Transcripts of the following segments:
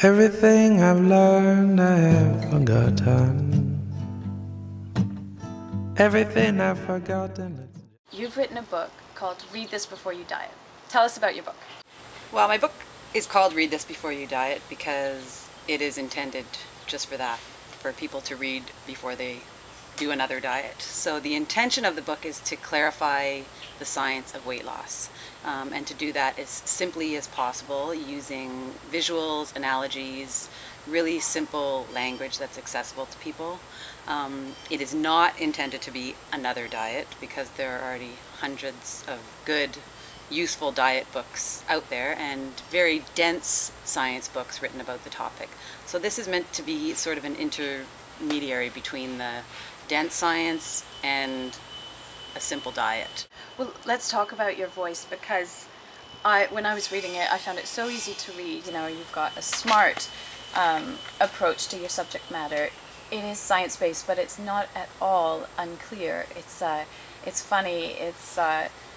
Everything I've learned I have forgotten. Everything I've forgotten. You've written a book called Read This Before You Diet. Tell us about your book. Well, my book is called Read This Before You Diet because it is intended just for that, for people to read before they do another diet. So the intention of the book is to clarify the science of weight loss, and to do that as simply as possible using visuals, analogies, really simple language that's accessible to people. It is not intended to be another diet because there are already hundreds of good, useful diet books out there and very dense science books written about the topic. So this is meant to be sort of an intermediary between the dense science and a simple diet. Well, let's talk about your voice, because when I was reading it, I found it so easy to read. You know, you've got a smart approach to your subject matter. It is science-based, but it's not at all unclear. It's funny, it's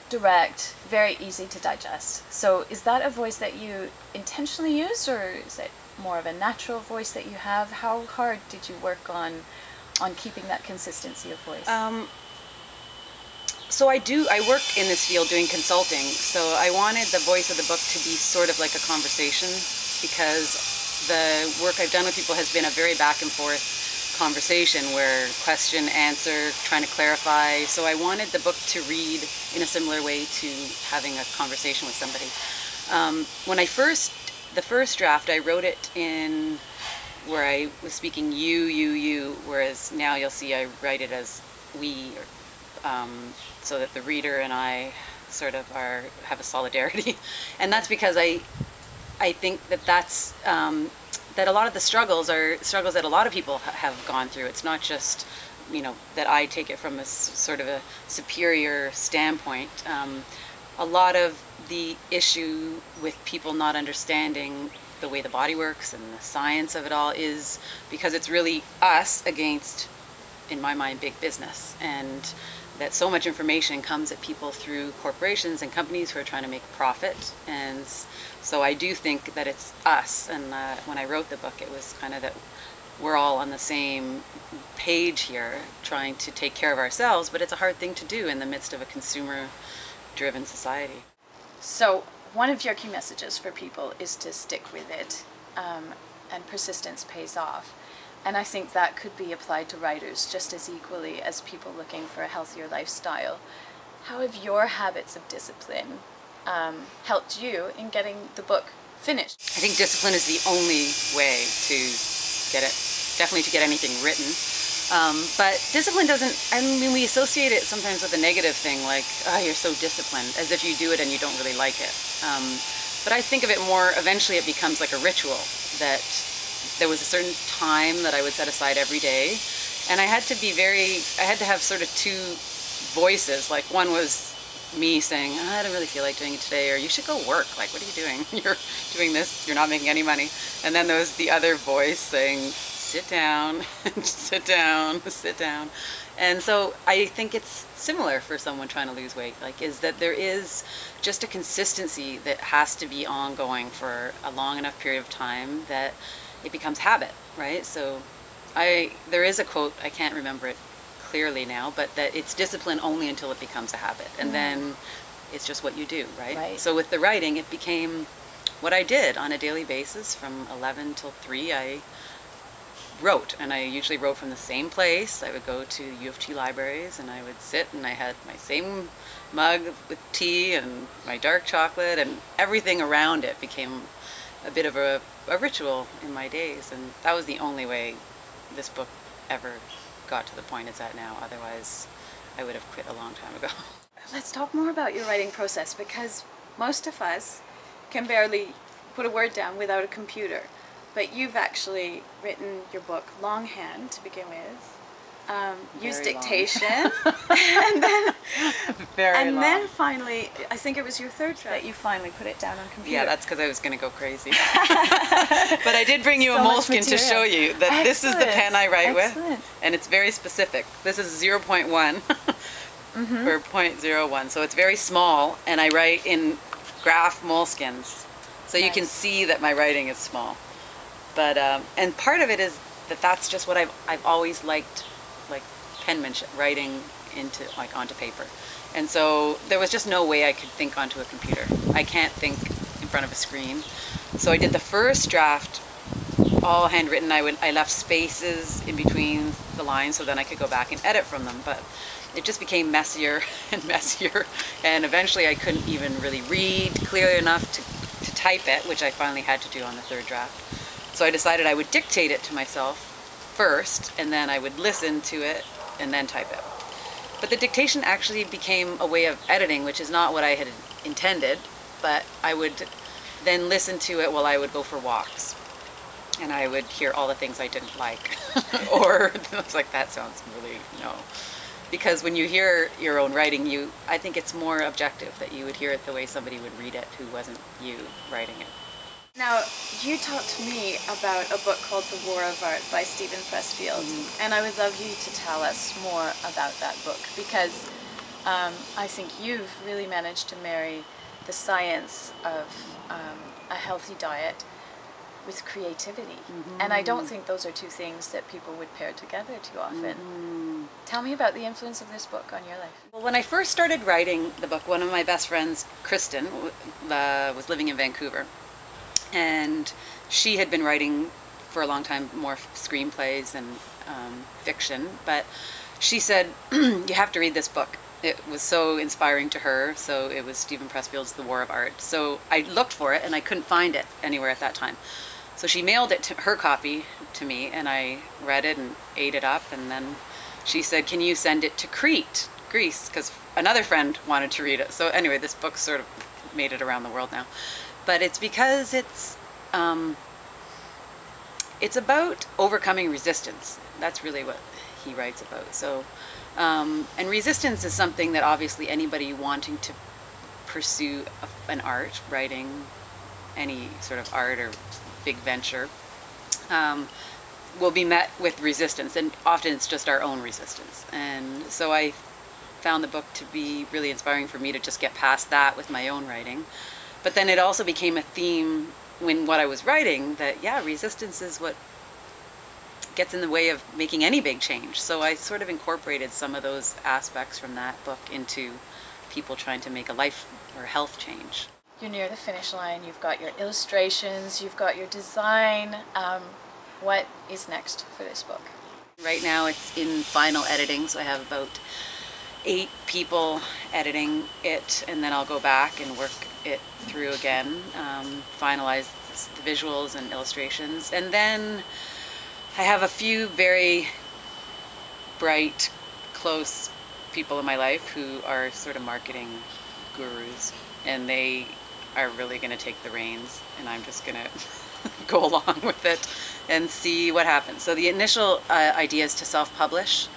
direct, very easy to digest. So is that a voice that you intentionally use, or is it more of a natural voice that you have? How hard did you work on keeping that consistency of voice? So I work in this field doing consulting, so I wanted the voice of the book to be sort of like a conversation, because the work I've done with people has been a very back and forth conversation where question, answer, trying to clarify. So I wanted the book to read in a similar way to having a conversation with somebody. When the first draft, I wrote it in where I was speaking you, whereas now you'll see I write it as we, so that the reader and I sort of have a solidarity. And that's because I think that's that a lot of the struggles are struggles that a lot of people have gone through. It's not just, you know, that I take it from a sort of a superior standpoint. A lot of the issue with people not understanding the way the body works and the science of it all is because it's really us against, in my mind, big business, and that so much information comes at people through corporations and companies who are trying to make a profit. And so I do think that it's us, and when I wrote the book, it was kind of that we're all on the same page here trying to take care of ourselves, but it's a hard thing to do in the midst of a consumer-driven society. So one of your key messages for people is to stick with it, and persistence pays off. And I think that could be applied to writers just as equally as people looking for a healthier lifestyle. How have your habits of discipline helped you in getting the book finished? I think discipline is the only way to get it, definitely to get anything written. But discipline doesn't, I mean, we associate it sometimes with a negative thing, like, oh, you're so disciplined, as if you do it and you don't really like it. But I think of it more, eventually it becomes like a ritual, that there was a certain time that I would set aside every day, and I had to have sort of two voices. Like, one was me saying, oh, I don't really feel like doing it today, or you should go work, like, what are you doing? You're doing this, you're not making any money. And then there was the other voice saying, sit down, sit down, sit down. And so I think it's similar for someone trying to lose weight, like, is that there is just a consistency that has to be ongoing for a long enough period of time that it becomes habit, right? So there is a quote, I can't remember it clearly now, but that it's discipline only until it becomes a habit, and then it's just what you do, right? So with the writing, it became what I did on a daily basis. From 11 till 3, I wrote, and I usually wrote from the same place. I would go to U of T libraries, and I would sit, and I had my same mug with tea and my dark chocolate, and everything around it became a bit of a ritual in my days. And that was the only way this book ever got to the point it's at now. Otherwise, I would have quit a long time ago. Let's talk more about your writing process, because most of us can barely put a word down without a computer. But you've actually written your book longhand to begin with, used dictation, and then finally, I think it was your third draft that you finally put it down on computer. Yeah, that's because I was going to go crazy. But I did bring you a moleskin to show you that this is the pen I write with, and it's very specific. This is 0.1 or 0.01, so it's very small, and I write in graph moleskins, so you can see that my writing is small. But and part of it is that that's just what I've always liked, like penmanship, writing into like onto paper. And so there was just no way I could think onto a computer. I can't think in front of a screen. So I did the first draft all handwritten. I left spaces in between the lines so then I could go back and edit from them. But it just became messier and messier, and eventually I couldn't even really read clearly enough to type it, which I finally had to do on the third draft. So I decided I would dictate it to myself first, and then I would listen to it and then type it. But the dictation actually became a way of editing, which is not what I had intended, but I would then listen to it while I would go for walks. And I would hear all the things I didn't like. Or I was like, that sounds really, no. Because when you hear your own writing, I think it's more objective, that you would hear it the way somebody would read it who wasn't you writing it. Now, you talked to me about a book called The War of Art by Steven Pressfield, and I would love you to tell us more about that book, because I think you've really managed to marry the science of a healthy diet with creativity. And I don't think those are two things that people would pair together too often. Tell me about the influence of this book on your life. Well, when I first started writing the book, one of my best friends, Kirsten, was living in Vancouver. And she had been writing for a long time more screenplays and fiction. But she said, you have to read this book. It was so inspiring to her. So it was Steven Pressfield's The War of Art. So I looked for it and I couldn't find it anywhere at that time. So she mailed it, her copy, to me, and I read it and ate it up. And then she said, can you send it to Crete, Greece? Because another friend wanted to read it. So anyway, this book sort of made it around the world now. But it's because it's about overcoming resistance. That's really what he writes about. So, and resistance is something that obviously anybody wanting to pursue an art, writing, any sort of art or big venture, will be met with resistance, and often it's just our own resistance. And so I found the book to be really inspiring for me to just get past that with my own writing. But then it also became a theme when what I was writing, that yeah, resistance is what gets in the way of making any big change. So I sort of incorporated some of those aspects from that book into people trying to make a life or health change. You're near the finish line, you've got your illustrations, you've got your design. What is next for this book? Right now it's in final editing, so I have about 8 people editing it, and then I'll go back and work it through again, finalize the visuals and illustrations. And then I have a few very bright, close people in my life who are sort of marketing gurus, and they are really going to take the reins, and I'm just going to go along with it and see what happens. So the initial idea is to self-publish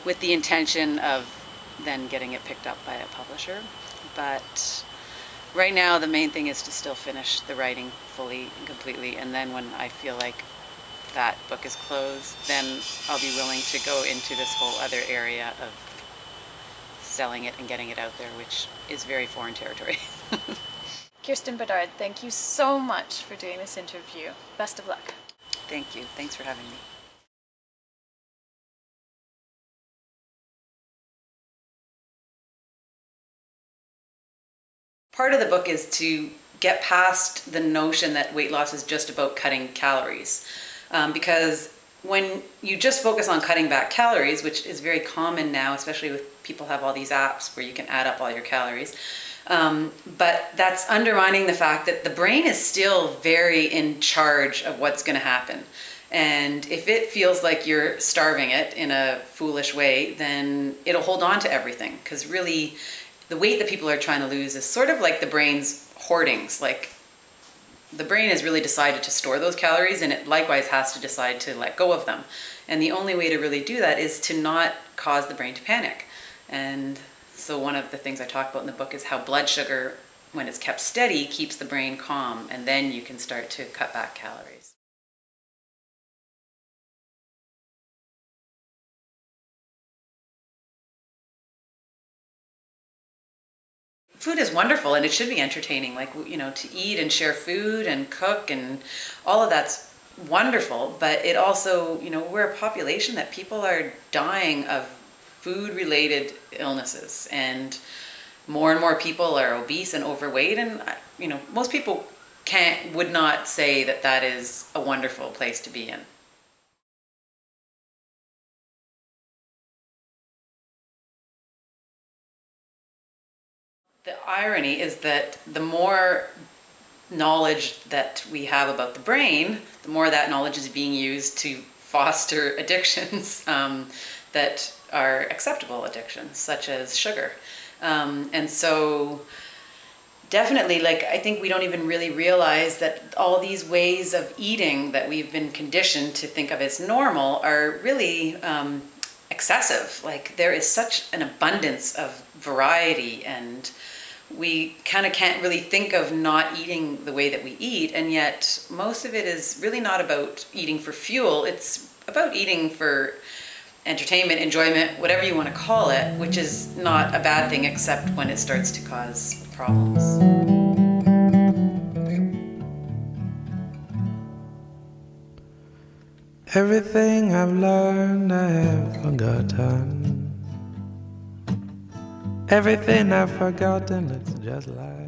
with the intention of then getting it picked up by a publisher. But right now the main thing is to still finish the writing fully and completely, and then when I feel like that book is closed, then I'll be willing to go into this whole other area of selling it and getting it out there, which is very foreign territory. Kirsten Bédard, thank you so much for doing this interview. Best of luck. Thank you. Thanks for having me. Part of the book is to get past the notion that weight loss is just about cutting calories. Because when you just focus on cutting back calories, which is very common now, especially with people have all these apps where you can add up all your calories, but that's undermining the fact that the brain is still very in charge of what's going to happen. And if it feels like you're starving it in a foolish way, then it'll hold on to everything. Because really, the weight that people are trying to lose is sort of like the brain's hoardings. Like, the brain has really decided to store those calories, and it likewise has to decide to let go of them. And the only way to really do that is to not cause the brain to panic. And so one of the things I talk about in the book is how blood sugar, when it's kept steady, keeps the brain calm, and then you can start to cut back calories. Food is wonderful, and it should be entertaining. Like, you know, to eat and share food and cook and all of that's wonderful, but it also, you know, we're a population that people are dying of food-related illnesses, and more people are obese and overweight, and you know, most people would not say that that is a wonderful place to be in. The irony is that the more knowledge that we have about the brain, the more that knowledge is being used to foster addictions that are acceptable addictions, such as sugar. And so definitely, like, I think we don't even really realize that all these ways of eating that we've been conditioned to think of as normal are really excessive. Like, there is such an abundance of variety, and we kind of can't really think of not eating the way that we eat, and yet most of it is really not about eating for fuel. It's about eating for entertainment, enjoyment, whatever you want to call it, which is not a bad thing except when it starts to cause problems. Everything I've learned I have forgotten. Everything I've forgotten looks just like